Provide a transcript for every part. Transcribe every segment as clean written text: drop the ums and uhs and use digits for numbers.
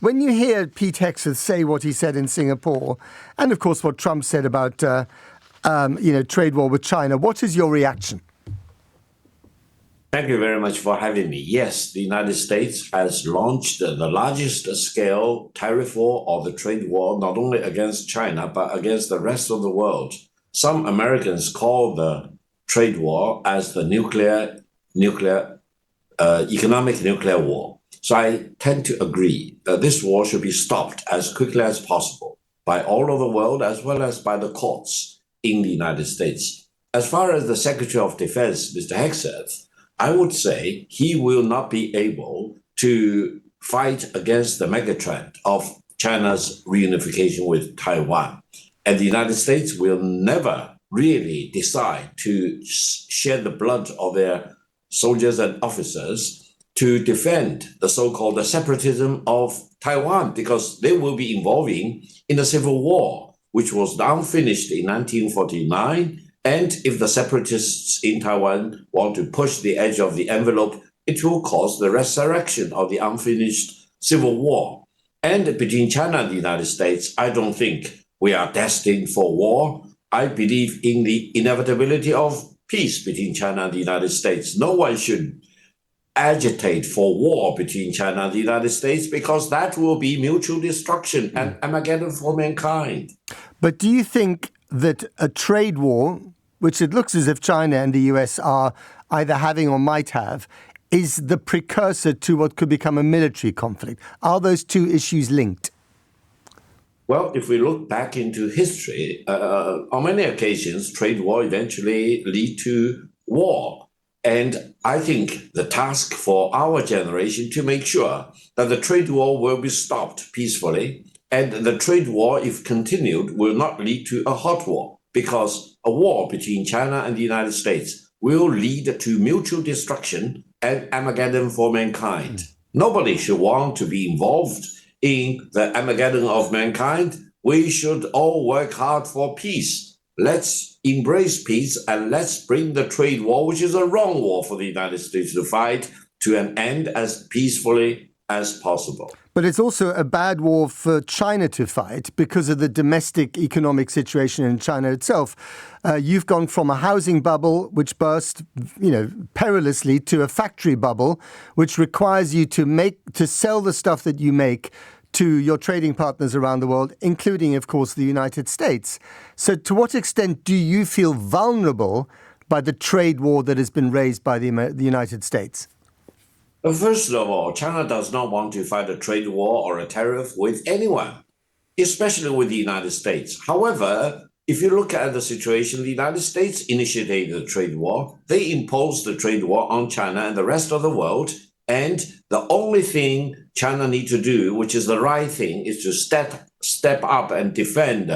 When you hear Pete Hegseth say what he said in Singapore, and of course what Trump said about trade war with China, what is your reaction? Thank you very much for having me. Yes, the United States has launched the largest scale tariff war or the trade war, not only against China, but against the rest of the world. Some Americans call the trade war as the economic nuclear war. So I tend to agree that this war should be stopped as quickly as possible by all over the world, as well as by the courts in the United States. As far as the Secretary of Defense, Mr. Hegseth, I would say he will not be able to fight against the megatrend of China's reunification with Taiwan. And the United States will never really decide to shed the blood of their soldiers and officers to defend the so-called separatism of Taiwan, because they will be involving in a civil war, which was unfinished in 1949. And if the separatists in Taiwan want to push the edge of the envelope, it will cause the resurrection of the unfinished civil war. And between China and the United States, I don't think we are destined for war. I believe in the inevitability of peace between China and the United States. No one should agitate for war between China and the United States, because that will be mutual destruction and Armageddon for mankind. But do you think that a trade war, which it looks as if China and the US are either having or might have, is the precursor to what could become a military conflict? Are those two issues linked? Well, if we look back into history, on many occasions, trade war eventually lead to war. And I think the task for our generation to make sure that the trade war will be stopped peacefully, and the trade war, if continued, will not lead to a hot war, because a war between China and the United States will lead to mutual destruction and Armageddon for mankind. Nobody should want to be involved in the Armageddon of mankind. We should all work hard for peace. Let's embrace peace and let's bring the trade war, which is a wrong war for the United States to fight, to an end as peacefully as possible. But it's also a bad war for China to fight because of the domestic economic situation in China itself. You've gone from a housing bubble, which burst, perilously, to a factory bubble, which requires you to sell the stuff that you make to your trading partners around the world, including, of course, the United States. So to what extent do you feel vulnerable by the trade war that has been raised by the United States? First of all, China does not want to fight a trade war or a tariff with anyone, especially with the United States. However, if you look at the situation, the United States initiated the trade war. They imposed the trade war on China and the rest of the world. And the only thing China needs to do, which is the right thing, is to step up and defend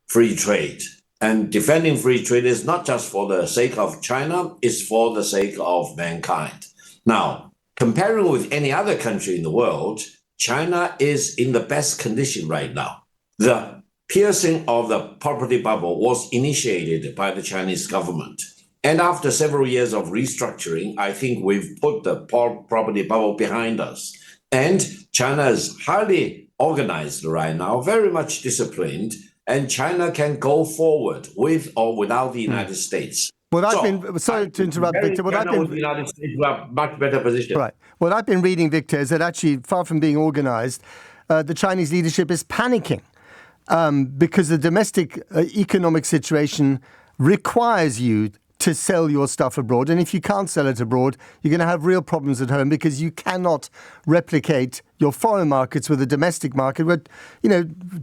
free trade. And defending free trade is not just for the sake of China, it's for the sake of mankind. Now, comparing with any other country in the world, China is in the best condition right now. The piercing of the property bubble was initiated by the Chinese government. And after several years of restructuring, I think we've put the property bubble behind us. And China is highly organized right now, very much disciplined, and China can go forward with or without the United States. Sorry to interrupt, Victor. With the United States, we are much better position. Right. What I've been reading, Victor, is that actually, far from being organized, the Chinese leadership is panicking because the domestic economic situation requires you to sell your stuff abroad. And if you can't sell it abroad, you're going to have real problems at home because you cannot replicate your foreign markets with a domestic market where,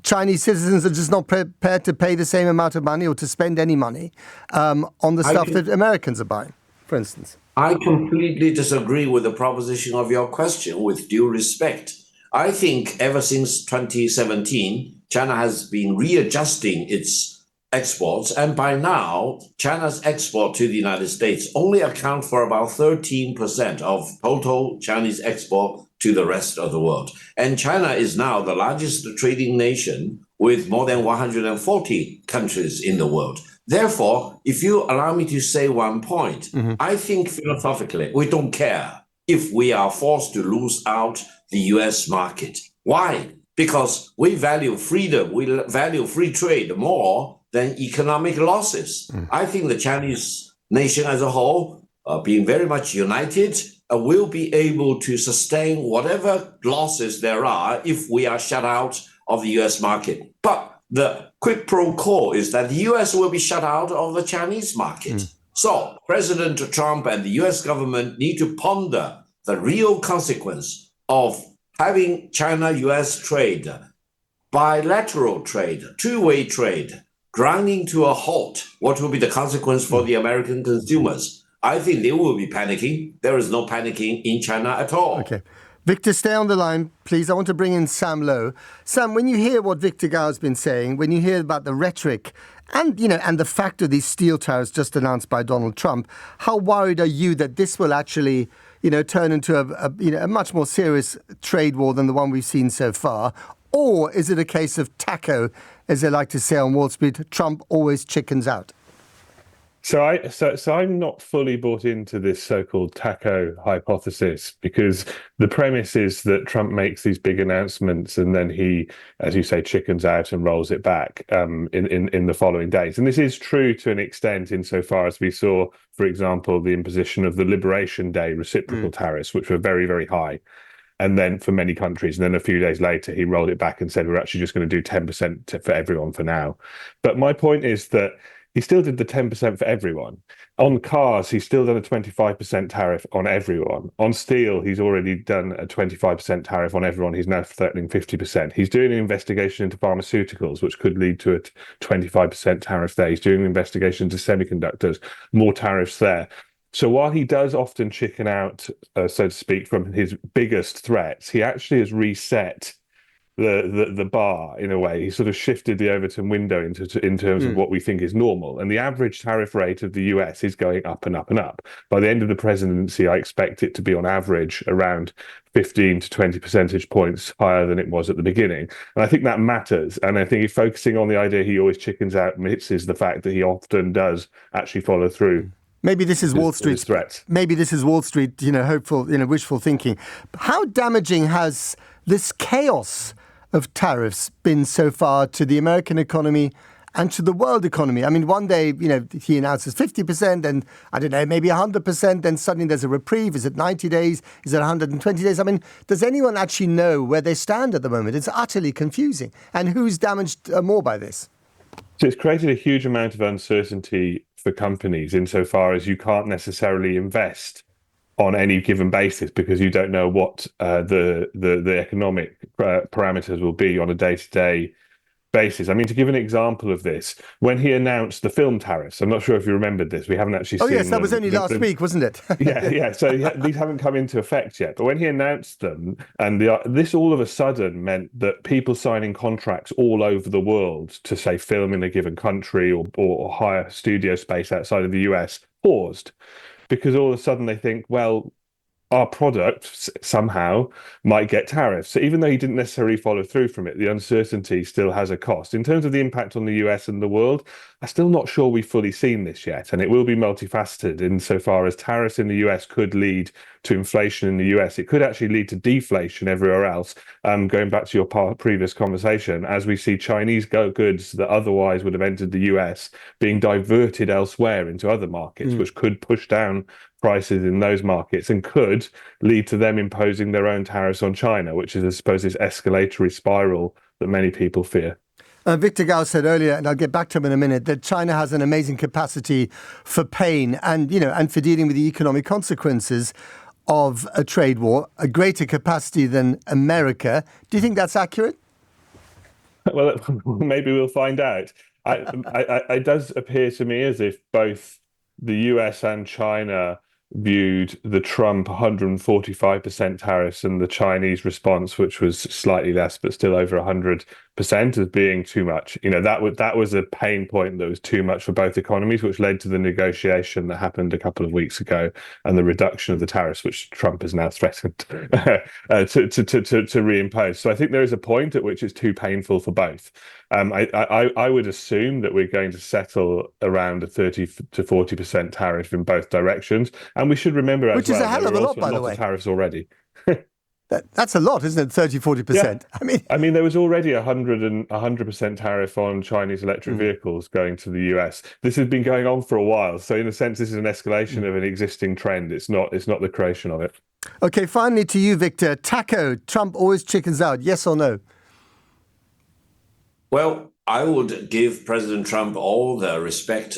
Chinese citizens are just not prepared to pay the same amount of money or to spend any money on the stuff that Americans are buying, for instance. I completely disagree with the proposition of your question, with due respect. I think ever since 2017, China has been readjusting its exports, and by now, China's export to the United States only account for about 13% of total Chinese export to the rest of the world. And China is now the largest trading nation with more than 140 countries in the world. Therefore, if you allow me to say one point, I think philosophically, we don't care if we are forced to lose out the US market. Why? Because we value freedom, we value free trade more than economic losses. I think the Chinese nation as a whole, being very much united, will be able to sustain whatever losses there are if we are shut out of the US market. But the quid pro quo is that the US will be shut out of the Chinese market. So President Trump and the US government need to ponder the real consequence of having China-US trade, bilateral trade, two-way trade, grinding to a halt. What will be the consequence for the American consumers? I think they will be panicking. There is no panicking in China at all. Okay. Victor, stay on the line, please. I want to bring in Sam Lowe. Sam, when you hear what Victor Gao's been saying, when you hear about the rhetoric and, and the fact of these steel tariffs just announced by Donald Trump, how worried are you that this will actually, turn into a much more serious trade war than the one we've seen so far? Or is it a case of taco, as they like to say on Wall Street, Trump always chickens out? So I'm not fully bought into this so-called taco hypothesis, because the premise is that Trump makes these big announcements and then he, as you say, chickens out and rolls it back in the following days. And this is true to an extent insofar as we saw, for example, the imposition of the Liberation Day reciprocal tariffs, which were very, very high. And then for many countries, and then a few days later, he rolled it back and said, we're actually just going to do 10% for everyone for now. But my point is that he still did the 10% for everyone. On cars, he's still done a 25% tariff on everyone. On steel, he's already done a 25% tariff on everyone. He's now threatening 50%. He's doing an investigation into pharmaceuticals, which could lead to a 25% tariff there. He's doing an investigation into semiconductors, more tariffs there. So while he does often chicken out, so to speak, from his biggest threats, he actually has reset the bar in a way. He sort of shifted the Overton window in terms of what we think is normal. And the average tariff rate of the US is going up and up and up. By the end of the presidency, I expect it to be on average around 15 to 20 percentage points higher than it was at the beginning. And I think that matters. And I think he's focusing on the idea he always chickens out misses the fact that he often does actually follow through. Maybe this is Wall Street threat. Maybe this is Wall Street, hopeful, wishful thinking. How damaging has this chaos of tariffs been so far to the American economy and to the world economy? I mean, one day, he announces 50%, and I don't know, maybe 100%, then suddenly there's a reprieve. Is it 90 days? Is it 120 days? I mean, does anyone actually know where they stand at the moment? It's utterly confusing. And who's damaged more by this? So it's created a huge amount of uncertainty for companies insofar as you can't necessarily invest on any given basis because you don't know what the economic parameters will be on a day-to-day basis. I mean, to give an example of this, when he announced the film tariffs, I'm not sure if you remembered this, we haven't actually seen them. Oh yes, that was only last week, wasn't it? Yeah. So these haven't come into effect yet. But when he announced them, and this all of a sudden meant that people signing contracts all over the world to, say, film in a given country or hire studio space outside of the US paused. Because all of a sudden they think, well, our product somehow might get tariffs. So even though he didn't necessarily follow through from it, the uncertainty still has a cost. In terms of the impact on the US and the world, I'm still not sure we've fully seen this yet. And it will be multifaceted insofar as tariffs in the US could lead to inflation in the US. It could actually lead to deflation everywhere else. Going back to your previous conversation, as we see Chinese goods that otherwise would have entered the US being diverted elsewhere into other markets, which could push down prices in those markets and could lead to them imposing their own tariffs on China, which is, I suppose, this escalatory spiral that many people fear. Victor Gao said earlier, and I'll get back to him in a minute, that China has an amazing capacity for pain and, and for dealing with the economic consequences of a trade war, a greater capacity than America. Do you think that's accurate? Well, maybe we'll find out. It does appear to me as if both the US and China viewed the Trump 145% tariffs and the Chinese response, which was slightly less, but still over 100%, as being too much. That was a pain point that was too much for both economies, which led to the negotiation that happened a couple of weeks ago and the reduction of the tariffs, which Trump has now threatened to reimpose. So I think there is a point at which it's too painful for both. I would assume that we're going to settle around a 30 to 40% tariff in both directions. And we should remember, which is a hell of a lot, by the way, tariffs already. That's a lot, isn't it? 30-40%. Yeah. I mean, there was already 100% tariff on Chinese electric vehicles going to the US. This has been going on for a while. So in a sense, this is an escalation of an existing trend. It's not the creation of it. Okay, finally to you, Victor. TACO, Trump always chickens out, yes or no? Well, I would give President Trump all the respect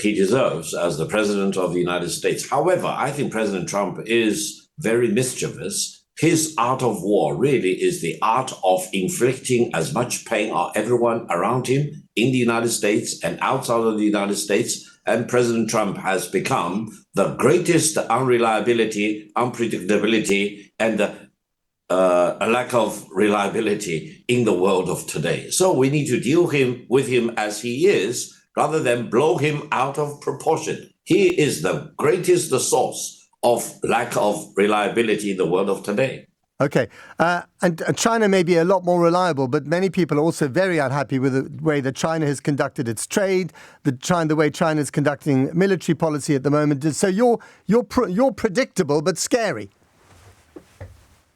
he deserves as the president of the United States. However, I think President Trump is very mischievous. His art of war really is the art of inflicting as much pain on everyone around him in the United States and outside of the United States. And President Trump has become the greatest unreliability, unpredictability, and a lack of reliability in the world of today. So we need to deal with him as he is, rather than blow him out of proportion. He is the greatest source of lack of reliability in the world of today. Okay. And China may be a lot more reliable, but many people are also very unhappy with the way that China has conducted its trade, the way China is conducting military policy at the moment. So you're predictable but scary.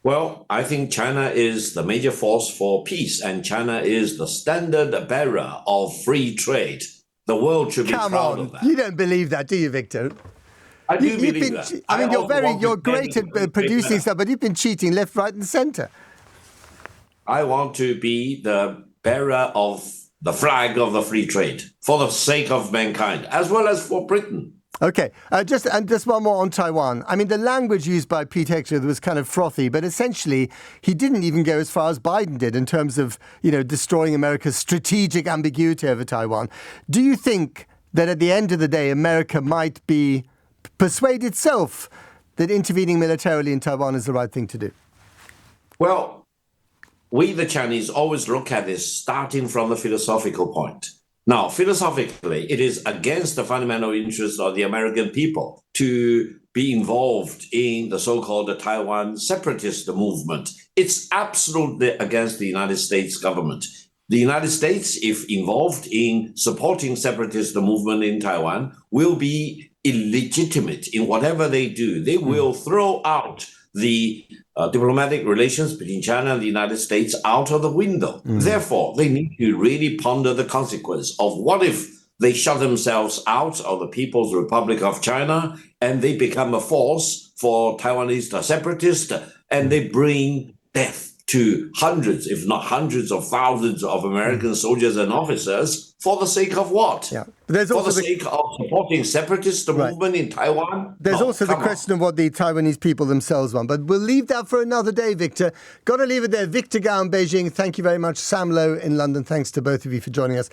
Well, I think China is the major force for peace, and China is the standard bearer of free trade. The world should be proud of that. You don't believe that, do you, Victor? I do believe that. I mean, you're great at producing stuff, but you've been cheating left, right, and centre. I want to be the bearer of the flag of the free trade for the sake of mankind, as well as for Britain. Okay, just one more on Taiwan. I mean, the language used by Pete Hegseth was kind of frothy, but essentially he didn't even go as far as Biden did in terms of, destroying America's strategic ambiguity over Taiwan. Do you think that at the end of the day, America might persuade itself that intervening militarily in Taiwan is the right thing to do? Well, we, the Chinese, always look at this starting from the philosophical point. Now, philosophically, it is against the fundamental interests of the American people to be involved in the so-called Taiwan separatist movement. It's absolutely against the United States government. The United States, if involved in supporting separatist movement in Taiwan, will be illegitimate in whatever they do. They will throw out the diplomatic relations between China and the United States out of the window. Therefore, they need to really ponder the consequence of what if they shut themselves out of the People's Republic of China and they become a force for Taiwanese separatists, and they bring death to hundreds, if not hundreds of thousands of American soldiers and officers for the sake of what? Yeah. For the sake of supporting separatist movement in Taiwan? There's also the question of what the Taiwanese people themselves want. But we'll leave that for another day, Victor. Got to leave it there. Victor Gao in Beijing. Thank you very much. Sam Lowe in London. Thanks to both of you for joining us.